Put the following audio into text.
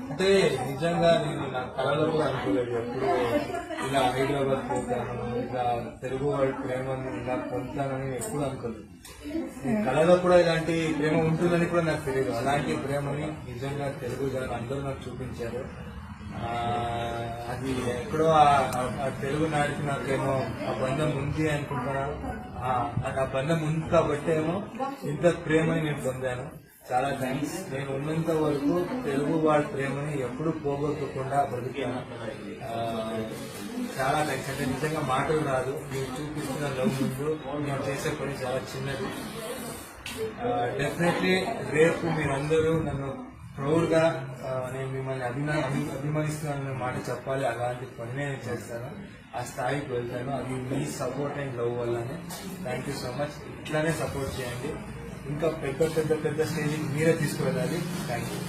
అంటే నిజంగా నేను నా కళలో కూడా అనుకోలేదు ఎప్పుడు ఇలా హైదరాబాద్ పోతాను, ఇలా తెలుగు వాడి ప్రేమను ఇలా పొందుతానని ఎప్పుడు అనుకోలేదు. కళలో కూడా ఇలాంటి ప్రేమ ఉంటుందని కూడా నాకు తెలియదు. అలాంటి ప్రేమని నిజంగా తెలుగు జనం అందరూ నాకు చూపించారు. అది ఎక్కడో ఆ తెలుగు నాటికి నాకేమో ఆ బంధం ఉంది అనుకుంటున్నాను. ఆ బంధం ఉంది కాబట్టి ఏమో ఇంత ప్రేమని నేను పొందాను. చాలా థ్యాంక్స్. నేను ఉన్నంత వరకు తెలుగు వాళ్ళ ప్రేమని ఎప్పుడు పోగొట్టుకుండా బ్రతికాను. చాలా థ్యాంక్స్. అంటే నిజంగా మాటలు రాదు. మీరు చూపిస్తున్న లవ్ ముందు నేను చేసే పని చాలా చిన్నది. డెఫినెట్లీ రేపు మీరందరూ నన్ను ప్రౌడ్ గా నేను మిమ్మల్ని అభిమానిస్తున్నానన్న మాట చెప్పాలి. అలాంటి పని నేను చేస్తాను, ఆ స్థాయికి వెళ్తాను. అది మీ సపోర్ట్ అండ్ లవ్ వల్లనే. Thank you so much. ఇట్లానే సపోర్ట్ చేయండి. ఇంకా పెద్ద స్టేజ్కి మీరే తీసుకువెళ్ళాలి. Thank you.